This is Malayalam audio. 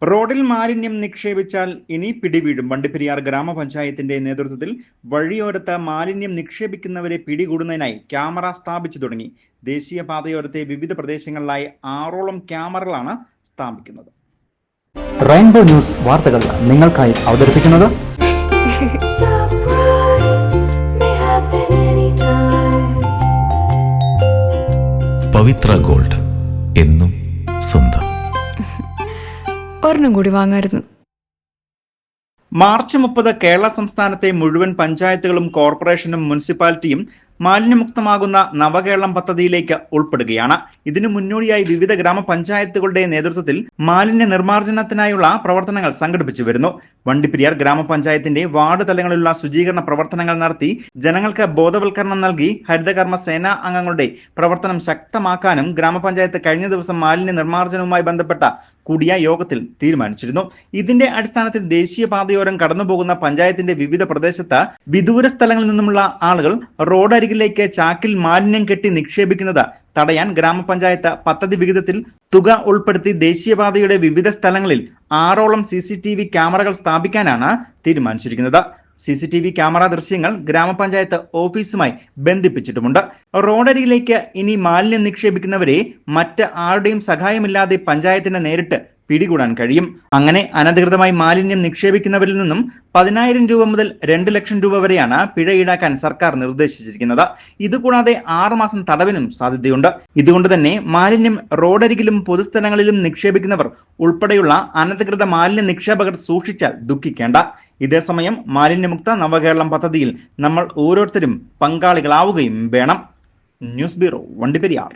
റോഡിൽ മാലിന്യം നിക്ഷേപിച്ചാൽ ഇനി പിടിവീഴും. വണ്ടിപ്പെരിയാർ ഗ്രാമപഞ്ചായത്തിന്റെ നേതൃത്വത്തിൽ വഴിയോരത്ത് മാലിന്യം നിക്ഷേപിക്കുന്നവരെ പിടികൂടുന്നതിനായി ക്യാമറ സ്ഥാപിച്ചു തുടങ്ങി. ദേശീയപാതയോരത്തെ വിവിധ പ്രദേശങ്ങളിലായി 6ഓളം ക്യാമറകളാണ് സ്ഥാപിക്കുന്നത്. റെയിൻബോ ന്യൂസ് വാർത്തകൾ നിങ്ങൾക്കായി അവതരിപ്പിക്കുന്നത് പവിത്ര ഗോൾഡ്, എന്നും സ്വന്തം. ഒരെണ്ണം കൂടി വാങ്ങായിരുന്നു. മാർച്ച് 30 കേരള സംസ്ഥാനത്തെ മുഴുവൻ പഞ്ചായത്തുകളും കോർപ്പറേഷനും മുനിസിപ്പാലിറ്റിയും മാലിന്യമുക്തമാകുന്ന നവകേരളം പദ്ധതിയിലേക്ക് ഉൾപ്പെടുകയാണ്. ഇതിനു മുന്നോടിയായി വിവിധ ഗ്രാമപഞ്ചായത്തുകളുടെ നേതൃത്വത്തിൽ മാലിന്യ നിർമ്മാർജ്ജനത്തിനായുള്ള പ്രവർത്തനങ്ങൾ സംഘടിപ്പിച്ചു വരുന്നു. വണ്ടിപ്പെരിയാർ ഗ്രാമപഞ്ചായത്തിന്റെ വാർഡ് തലങ്ങളിലുള്ള ശുചീകരണ പ്രവർത്തനങ്ങൾ നടത്തി ജനങ്ങൾക്ക് ബോധവൽക്കരണം നൽകി ഹരിതകർമ്മ സേനാ അംഗങ്ങളുടെ പ്രവർത്തനം ശക്തമാക്കാനും ഗ്രാമപഞ്ചായത്ത് കഴിഞ്ഞ ദിവസം മാലിന്യ നിർമ്മാർജ്ജനവുമായി ബന്ധപ്പെട്ട കൂടിയ യോഗത്തിൽ തീരുമാനിച്ചിരുന്നു. ഇതിന്റെ അടിസ്ഥാനത്തിൽ ദേശീയപാതയോരം കടന്നുപോകുന്ന പഞ്ചായത്തിന്റെ വിവിധ പ്രദേശത്ത് വിദൂര സ്ഥലങ്ങളിൽ നിന്നുമുള്ള ആളുകൾ റോഡരികിലേക്ക് ചാക്കിൽ മാലിന്യം കെട്ടി നിക്ഷേപിക്കുന്നത് തടയാൻ ഗ്രാമപഞ്ചായത്ത് പദ്ധതി വിഹിതത്തിൽ തുക ഉൾപ്പെടുത്തി ദേശീയപാതയുടെ വിവിധ സ്ഥലങ്ങളിൽ 6ഓളം CCTV ക്യാമറകൾ സ്ഥാപിക്കാനാണ് തീരുമാനിച്ചിരിക്കുന്നത്. CCTV ക്യാമറ ദൃശ്യങ്ങൾ ഗ്രാമപഞ്ചായത്ത് ഓഫീസുമായി ബന്ധിപ്പിച്ചിട്ടുമുണ്ട്. റോഡരികിലേക്ക് ഇനി മാലിന്യം നിക്ഷേപിക്കുന്നവരെ മറ്റ് ആരുടെയും സഹായമില്ലാതെ പഞ്ചായത്തിന് നേരിട്ട് പിടികൂടാൻ കഴിയും. അങ്ങനെ അനധികൃതമായി മാലിന്യം നിക്ഷേപിക്കുന്നവരിൽ നിന്നും 10,000 രൂപ മുതൽ 2 ലക്ഷം രൂപ വരെയാണ് പിഴ ഈടാക്കാൻ സർക്കാർ നിർദ്ദേശിച്ചിരിക്കുന്നത്. ഇതുകൂടാതെ 6 മാസം തടവിനും സാധ്യതയുണ്ട്. ഇതുകൊണ്ട് തന്നെ മാലിന്യം റോഡരികിലും പൊതുസ്ഥലങ്ങളിലും നിക്ഷേപിക്കുന്നവർ ഉൾപ്പെടെയുള്ള അനധികൃത മാലിന്യ നിക്ഷേപകർ സൂക്ഷിച്ചാൽ ദുഃഖിക്കേണ്ട. ഇതേസമയം മാലിന്യമുക്ത നവകേരളം പദ്ധതിയിൽ നമ്മൾ ഓരോരുത്തരും പങ്കാളികളാവുകയും വേണം. News bureau, Vandiperiyar.